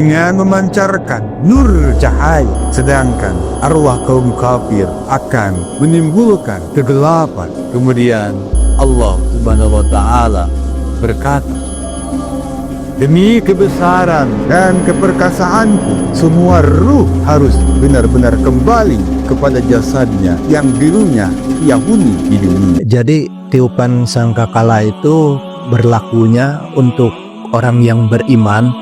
dengan memancarkan nur cahaya, sedangkan arwah kaum kafir akan menimbulkan kegelapan. Kemudian Allah Subhanahu wa Ta'ala berkata, demi kebesaran dan keperkasaanku, semua ruh harus benar-benar kembali kepada jasadnya yang dulunya ia huni di dunia. Jadi tiupan sangkakala itu berlakunya untuk orang yang beriman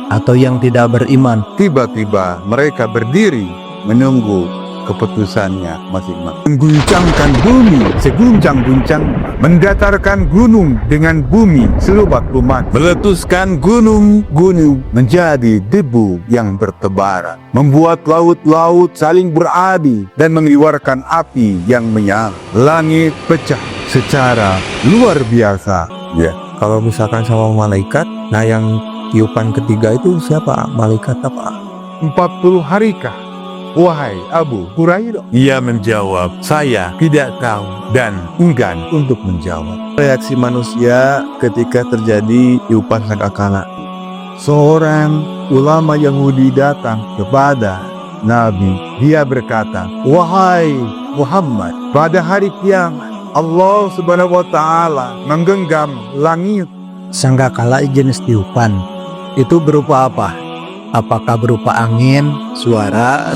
atau yang tidak beriman. Tiba-tiba mereka berdiri menunggu keputusannya masing-masing. Mengguncangkan bumi seguncang-guncang, mendatarkan gunung dengan bumi selubat lumat, meletuskan gunung-gunung menjadi debu yang bertebaran, membuat laut-laut saling beradu dan mengeluarkan api yang menyala. Langit pecah secara luar biasa. Ya, kalau misalkan sama malaikat, nah yang tiupan ketiga itu siapa? Malaikat apa? 40 harikah, wahai Abu Hurairah? Ia menjawab, saya tidak tahu dan enggan untuk menjawab. Reaksi manusia ketika terjadi tiupan sangkakala. Seorang ulama Yahudi datang kepada Nabi. Dia berkata, wahai Muhammad, pada hari kiamat Allah Subhanahu wa Ta'ala menggenggam langit. Sangkakala jenis tiupan itu berupa apa? Apakah berupa angin, suara?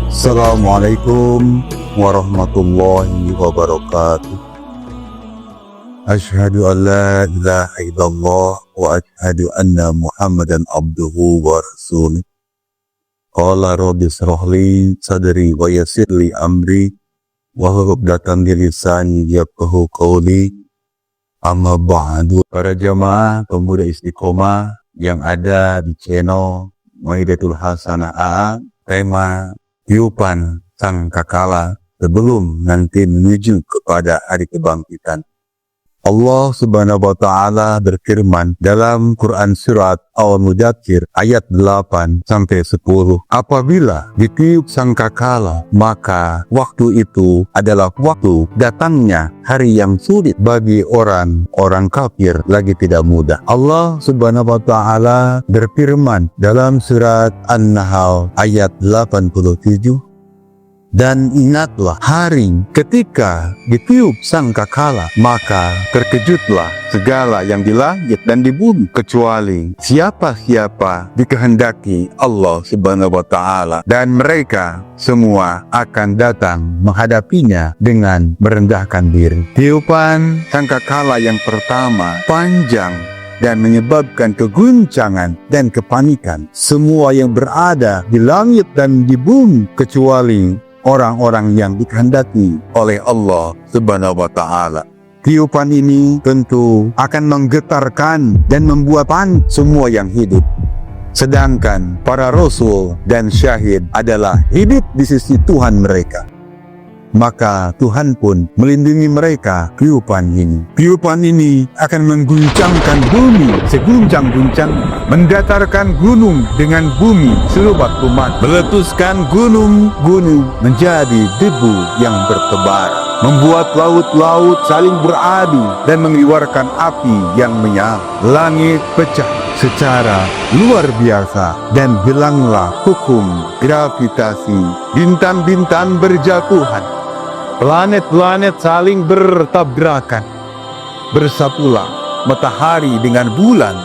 Assalamualaikum warahmatullahi wabarakatuh. Asyhadu an la ilaha illallah wa asyhadu anna Muhammadan abduhu wa rasuluh. Qala rabbi shrah li sadri wa yassir li amri wahlul 'uqdatam min lisani yafqahu qawli. Amma ba'du. Para jamaah pemuda istiqomah yang ada di channel Maidatul Hasanah AA, tema tiupan sangkakala sebelum nanti menuju kepada hari kebangkitan. Allah Subhanahu wa Ta'ala berfirman dalam Quran surat Al-Mudaththir ayat 8 sampai 10. Apabila ditiup sangkakala, maka waktu itu adalah waktu datangnya hari yang sulit bagi orang kafir, lagi tidak mudah. Allah Subhanahu wa Ta'ala berfirman dalam surat An-Nahl ayat 87. Dan ingatlah hari ketika ditiup sangkakala, maka terkejutlah segala yang di langit dan di bumi, kecuali siapa-siapa dikehendaki Allah Subhanahu wa Ta'ala, dan mereka semua akan datang menghadapinya dengan merendahkan diri. Tiupan sangkakala yang pertama panjang dan menyebabkan keguncangan dan kepanikan semua yang berada di langit dan di bumi, kecuali orang-orang yang dikehendaki oleh Allah Subhanahu wa Ta'ala. Tiupan ini tentu akan menggetarkan dan membuat panik semua yang hidup. Sedangkan para rasul dan syahid adalah hidup di sisi Tuhan mereka. Maka Tuhan pun melindungi mereka. Tiupan ini akan mengguncangkan bumi seguncang-guncang, mendatarkan gunung dengan bumi selubat lumat, meletuskan gunung-gunung menjadi debu yang bertebaran, membuat laut-laut saling beradu dan mengeluarkan api yang menyala. Langit pecah secara luar biasa dan hilanglah hukum gravitasi. Bintang-bintang berjatuhan, planet-planet saling bertabrakan, bersapulah matahari dengan bulan,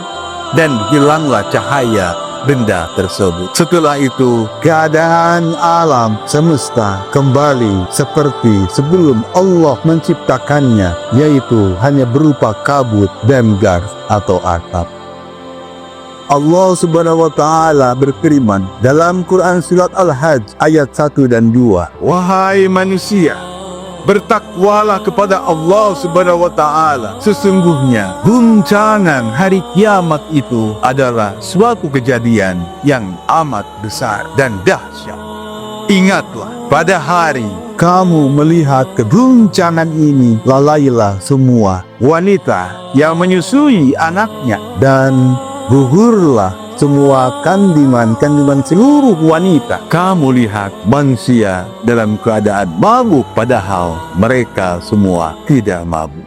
dan hilanglah cahaya benda tersebut. Setelah itu, keadaan alam semesta kembali seperti sebelum Allah menciptakannya, yaitu hanya berupa kabut dan gas atau asap. Allah Subhanahu wa Ta'ala berfirman dalam Quran surat Al-Hajj ayat 1 dan 2. Wahai manusia, bertakwalah kepada Allah Subhanahu wa Ta'ala. Sesungguhnya guncangan hari kiamat itu adalah suatu kejadian yang amat besar dan dahsyat. Ingatlah, pada hari kamu melihat keguncangan ini, lalailah semua wanita yang menyusui anaknya, dan gugurlah semua kandungan seluruh wanita. Kamu lihat manusia dalam keadaan mabuk, padahal mereka semua tidak mabuk.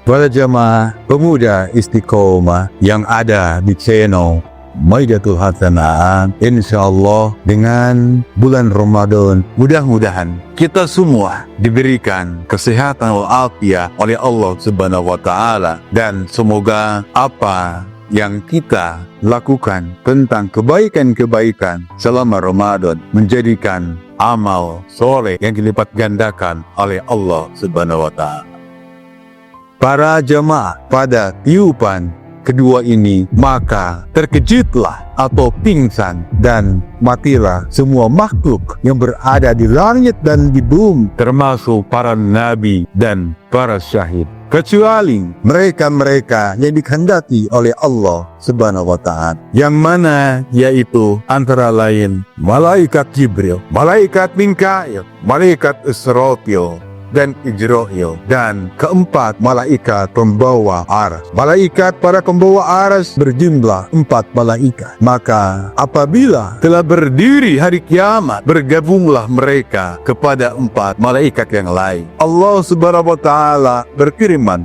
Para jamaah pemuda istiqomah yang ada di channel Maidatul Hasanat, insyaallah dengan bulan Ramadan mudah-mudahan kita semua diberikan kesehatan walafiat oleh Allah Subhanahu wa taala, dan semoga apa yang kita lakukan tentang kebaikan-kebaikan selama Ramadan menjadikan amal soleh yang dilipat gandakan oleh Allah Subhanahu wa taala. Para jamaah pada tiupan kedua ini, maka terkejutlah atau pingsan dan matilah semua makhluk yang berada di langit dan di bumi, termasuk para nabi dan para syahid, kecuali mereka-mereka yang dikehendaki oleh Allah Subhanahu wa taala, yang mana yaitu antara lain malaikat Jibril, malaikat Mikail, malaikat Israfil dan Ijroil, dan keempat malaikat pembawa aras. Malaikat para pembawa aras berjumlah 4 malaikat. Maka apabila telah berdiri hari kiamat, bergabunglah mereka kepada 4 malaikat yang lain. Allah Subhanahu wa taala berfirman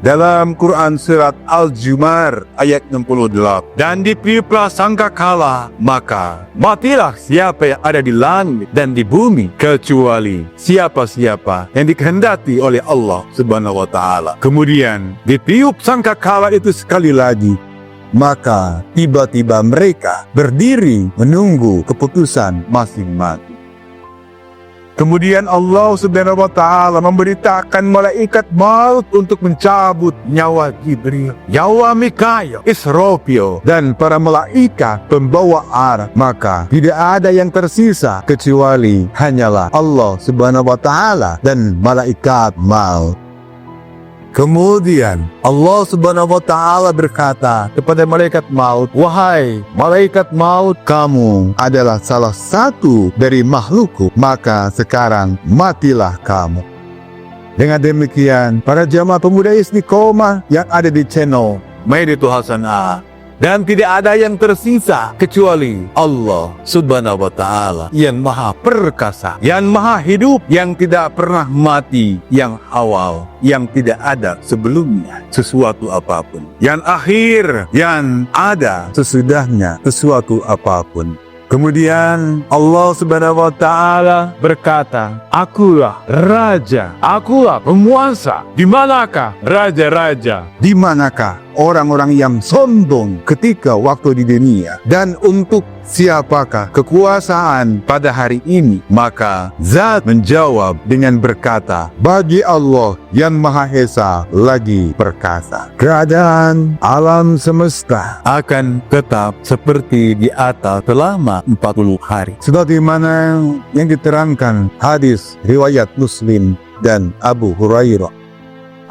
dalam Quran surat Al-Zumar ayat 68, dan ditiuplah sangkakala, maka matilah siapa yang ada di langit dan di bumi, kecuali siapa-siapa yang dikehendaki oleh Allah Subhanahu wa taala. Kemudian ditiup sangkakala itu sekali lagi, maka tiba-tiba mereka berdiri menunggu keputusan masing-masing. Kemudian Allah Subhanahu wa taala memberitakan malaikat maut untuk mencabut nyawa Jibril, nyawa Mikail, Israfil, dan para malaikat pembawa aras. Maka tidak ada yang tersisa kecuali hanyalah Allah Subhanahu wa taala dan malaikat maut. Kemudian Allah Subhanahu wa taala berkata kepada malaikat maut, "Wahai malaikat maut, kamu adalah salah satu dari makhlukku, maka sekarang matilah kamu." Dengan demikian, para jamaah pemuda istiqomah yang ada di channel Maidatul Hasanat, dan tidak ada yang tersisa kecuali Allah Subhanahu wa taala yang maha perkasa, yang maha hidup, yang tidak pernah mati, yang awal, yang tidak ada sebelumnya sesuatu apapun, yang akhir, yang ada sesudahnya sesuatu apapun. Kemudian Allah Subhanahu wa taala berkata, "Akulah raja, akulah penguasa. Di manakah raja-raja? Di manakah orang-orang yang sombong ketika waktu di dunia? Dan untuk siapakah kekuasaan pada hari ini?" Maka Zat menjawab dengan berkata, "Bagi Allah yang Maha Esa lagi perkasa. Keadaan alam semesta akan tetap seperti di atas selama 40 hari. Sebagaimana yang diterangkan hadis riwayat Muslim dan Abu Hurairah.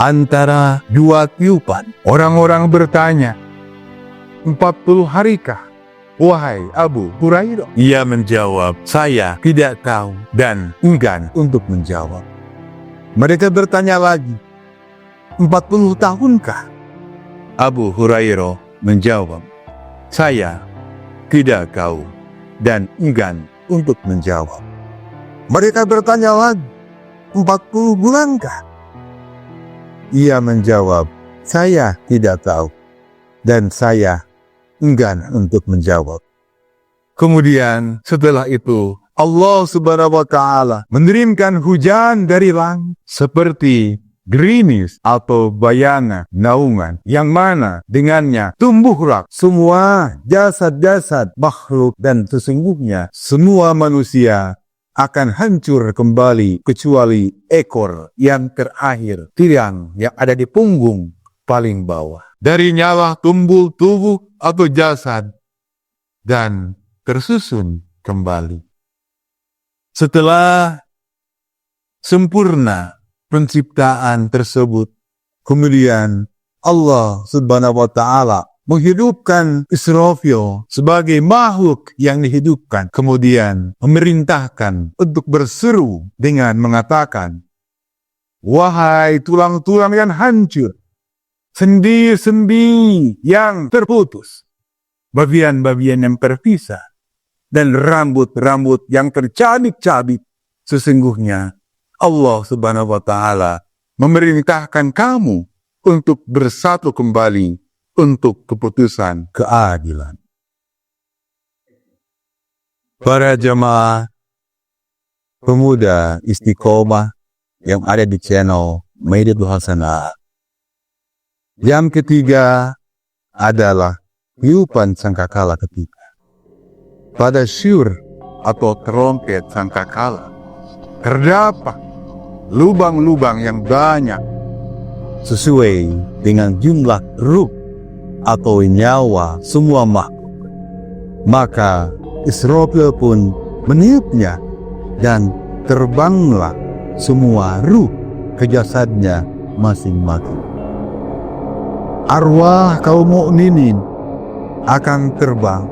Antara dua tiupan, orang-orang bertanya, 40 harikah, wahai Abu Hurairah?" Ia menjawab, "Saya tidak tahu dan enggan untuk menjawab." Mereka bertanya lagi, 40 tahunkah? Abu Hurairah menjawab, "Saya tidak tahu dan enggan untuk menjawab." Mereka bertanya lagi, 40 bulankah? Ia menjawab, "Saya tidak tahu dan saya enggan untuk menjawab." Kemudian setelah itu Allah Subhanahu wa taala mengirimkan hujan dari langit seperti gerimis atau bayangan naungan, yang mana dengannya tumbuhlah semua jasad-jasad makhluk, dan sesungguhnya semua manusia akan hancur kembali kecuali ekor yang terakhir, tiang yang ada di punggung paling bawah. Dari nyawa tumbuh tubuh atau jasad dan tersusun kembali. Setelah sempurna penciptaan tersebut, kemudian Allah Subhanahu wa taala menghidupkan Israfil sebagai makhluk yang dihidupkan, kemudian memerintahkan untuk berseru dengan mengatakan, "Wahai tulang-tulang yang hancur, sendi-sendi yang terputus, bagian-bagian yang terpisah, dan rambut-rambut yang tercabik-cabik, sesungguhnya Allah Subhanahu wa taala memerintahkan kamu untuk bersatu kembali untuk keputusan keadilan. Para jemaah pemuda istiqomah yang ada di channel Maidatul Hasanah. Yang ketiga adalah tiupan sangkakala ketiga. Pada syur atau trompet sangkakala terdapat lubang-lubang yang banyak sesuai dengan jumlah ruh atau nyawa semua makhluk. Maka Israfil pun meniupnya dan terbanglah semua ruh ke jasadnya masing-masing. Arwah kaum mukminin akan terbang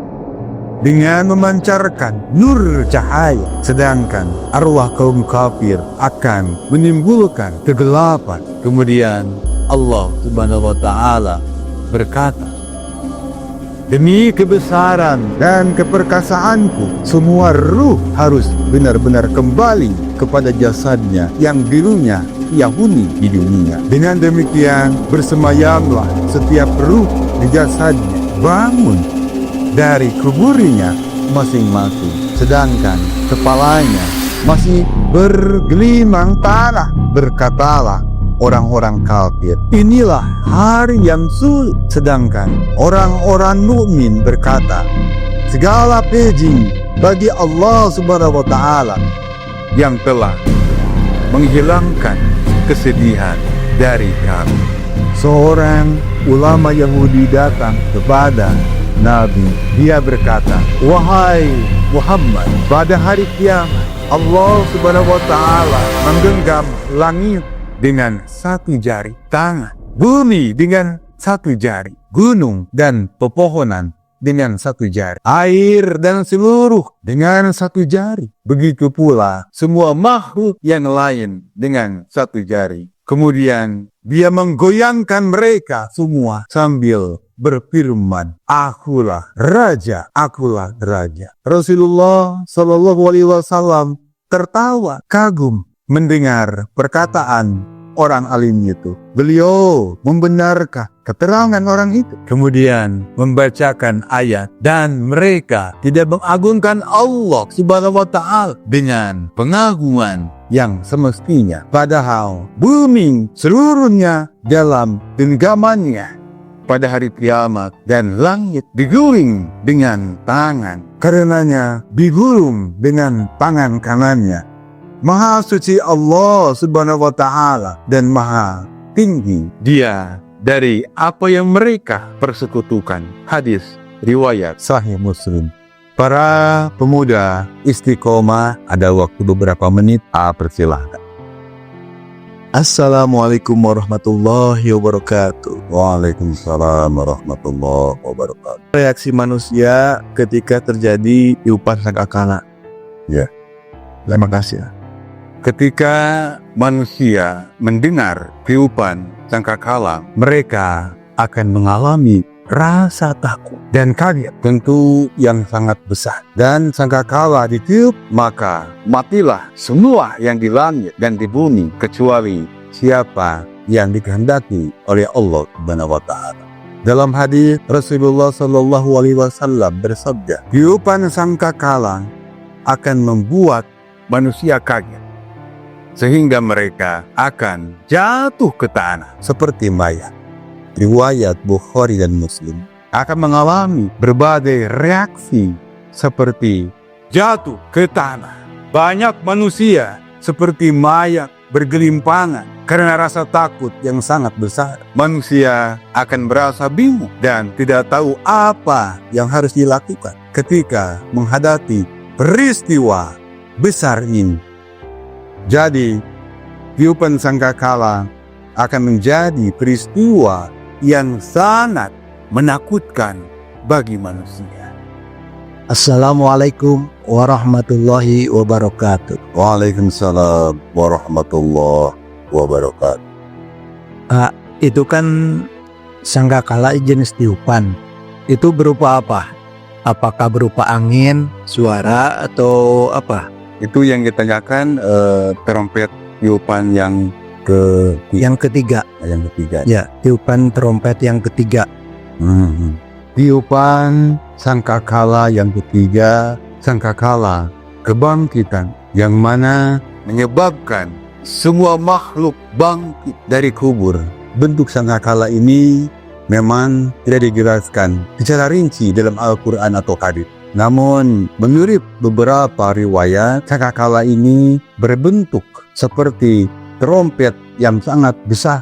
dengan memancarkan nur cahaya, sedangkan arwah kaum kafir akan menimbulkan kegelapan. Kemudian Allah Subhanahu wa taala berkata, demi kebesaran dan keperkasaanku, semua ruh harus benar-benar kembali kepada jasadnya yang dulunya ia huni di dunia. Dengan demikian bersemayamlah setiap ruh di jasadnya bangun dari kuburnya masing-masing, sedangkan kepalanya masih bergelimang tanah. Berkatalah orang-orang kafir, inilah hari yang sulit. Sedangkan orang-orang mukmin berkata, segala puji bagi Allah Subhanahu wa taala yang telah menghilangkan kesedihan dari kami. Seorang ulama Yahudi datang kepada Nabi. Dia berkata, wahai Muhammad, pada hari kiamat Allah Subhanahu wa taala menggenggam langit dengan satu jari tangan, bumi dengan satu jari, gunung dan pepohonan dengan satu jari, air dan seluruh dengan satu jari. Begitu pula semua makhluk yang lain dengan satu jari. Kemudian dia menggoyangkan mereka semua sambil berfirman, akulah raja, akulah raja. Rasulullah Shallallahu Alaihi Wasallam tertawa kagum mendengar perkataan orang alim itu. Beliau membenarkan keterangan orang itu, kemudian membacakan ayat, dan mereka tidak mengagungkan Allah Subhanahu wa taala dengan pengagungan yang semestinya, padahal bumi seluruhnya dalam genggamannya pada hari kiamat dan langit digulung dengan tangan, karenanya digulung dengan tangan kanannya. Maha suci Allah Subhanahu wa taala dan maha tinggi Dia dari apa yang mereka persekutukan. Hadis riwayat Sahih Muslim. Para pemuda istiqomah, ada waktu beberapa menit. Persilahkan. Assalamualaikum warahmatullahi wabarakatuh. Waalaikumsalam warahmatullahi wabarakatuh. Reaksi manusia ketika terjadi tiupan sangkakala. Ya. Terima kasih. Ketika manusia mendengar tiupan sangkakala, mereka akan mengalami rasa takut dan kaget tentu yang sangat besar. Dan sangkakala ditiup, maka matilah semua yang di langit dan di bumi kecuali siapa yang dikehendaki oleh Allah Subhanahu wa taala. Dalam hadis Rasulullah Shallallahu Alaihi Wasallam bersabda, tiupan sangkakala akan membuat manusia kaget sehingga mereka akan jatuh ke tanah seperti mayat. Riwayat Bukhari dan Muslim. Akan mengalami berbagai reaksi seperti jatuh ke tanah. Banyak manusia seperti mayat bergelimpangan karena rasa takut yang sangat besar. Manusia akan merasa bingung dan tidak tahu apa yang harus dilakukan ketika menghadapi peristiwa besar ini. Jadi, tiupan sangkakala akan menjadi peristiwa yang sangat menakutkan bagi manusia. Assalamualaikum warahmatullahi wabarakatuh. Waalaikumsalam warahmatullahi wabarakatuh. Itu kan sangkakala jenis tiupan. Itu berupa apa? Apakah berupa angin, suara, atau apa? Itu yang ditanyakan trompet tiupan yang Yang ketiga, yang ketiga. ya, tiupan trompet yang ketiga. Tiupan sangkakala yang ketiga, sangkakala kebangkitan yang mana menyebabkan semua makhluk bangkit dari kubur. Bentuk sangkakala ini memang tidak dijelaskan secara rinci dalam Al-Quran atau hadits. Namun menurut beberapa riwayat, sangkakala ini berbentuk seperti trompet yang sangat besar.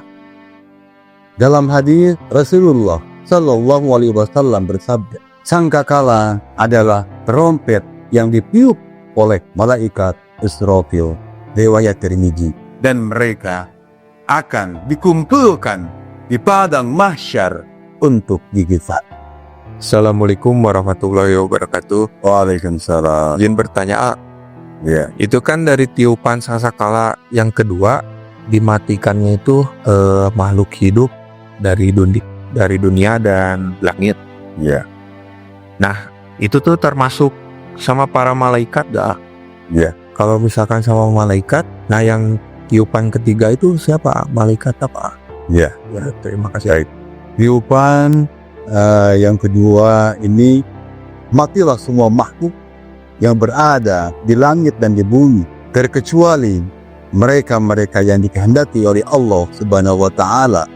Dalam hadis Rasulullah Shallallahu Alaihi Wasallam bersabda, sangkakala adalah trompet yang ditiup oleh malaikat Israfil, riwayat Tirmidzi, dan mereka akan dikumpulkan di padang mahsyar untuk dihisab. Assalamualaikum warahmatullahi wabarakatuh. Waalaikumsalam. Izin bertanya, Ya, itu kan dari tiupan sangkakala yang kedua dimatikannya itu makhluk hidup dari dunia dan langit. ya, Nah, itu tuh termasuk sama para malaikat gak? ya. Kalau misalkan sama malaikat, nah yang tiupan ketiga itu siapa? Malaikat apa? Ya. Ya, terima kasih. Baik. Tiupan yang kedua ini, matilah semua makhluk yang berada di langit dan di bumi, terkecuali mereka-mereka yang dikehendaki oleh Allah Subhanahu wa Ta'ala,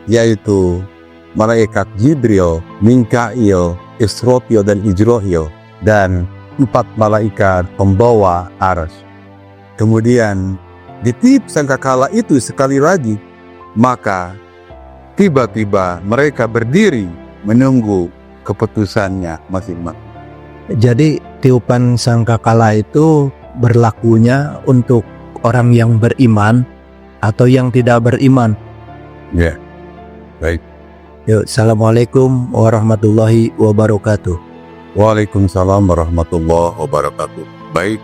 yaitu malaikat Jibril, Mikail, Israfil dan Ijrohil, dan 4 malaikat pembawa arsy. Kemudian ditiup sangkakala itu sekali lagi, maka tiba-tiba mereka berdiri menunggu keputusannya masing-masing. Jadi tiupan sangkakala itu berlakunya untuk orang yang beriman atau yang tidak beriman. Ya. Yuk, assalamualaikum warahmatullahi wabarakatuh. Waalaikumsalam warahmatullahi wabarakatuh. Baik,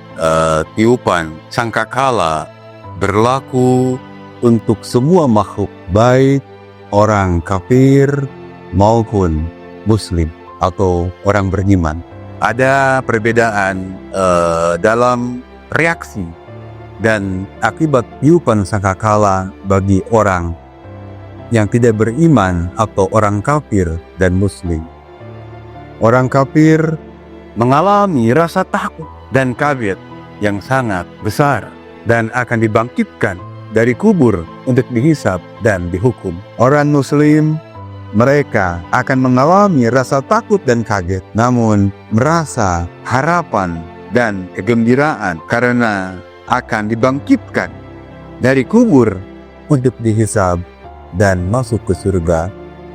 tiupan sangkakala berlaku untuk semua makhluk, baik orang kafir maupun muslim atau orang beriman. Ada perbedaan dalam reaksi dan akibat tiupan sangkakala bagi orang yang tidak beriman atau orang kafir dan muslim. Orang kafir mengalami rasa takut dan kaget yang sangat besar dan akan dibangkitkan dari kubur untuk dihisab dan dihukum. Orang muslim, mereka akan mengalami rasa takut dan kaget, namun merasa harapan dan kegembiraan karena akan dibangkitkan dari kubur untuk dihisab dan masuk ke surga.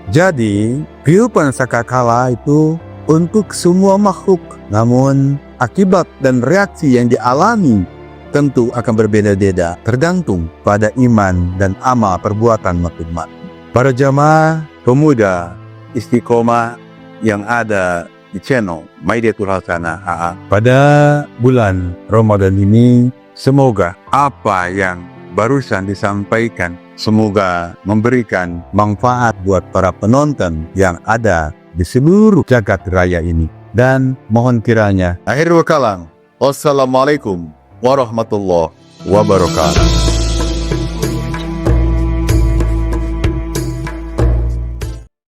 Jadi, tiupan sangkakala itu untuk semua makhluk, namun akibat dan reaksi yang dialami tentu akan berbeda-beda, tergantung pada iman dan amal perbuatan masing-masing. Para jamaah pemuda istiqomah yang ada di channel Maidatul Hasanah AA, pada bulan Ramadan ini, semoga apa yang barusan disampaikan semoga memberikan manfaat buat para penonton yang ada di seluruh jagat raya ini. Dan mohon kiranya akhirul kalam, wassalamualaikum warahmatullahi wabarakatuh.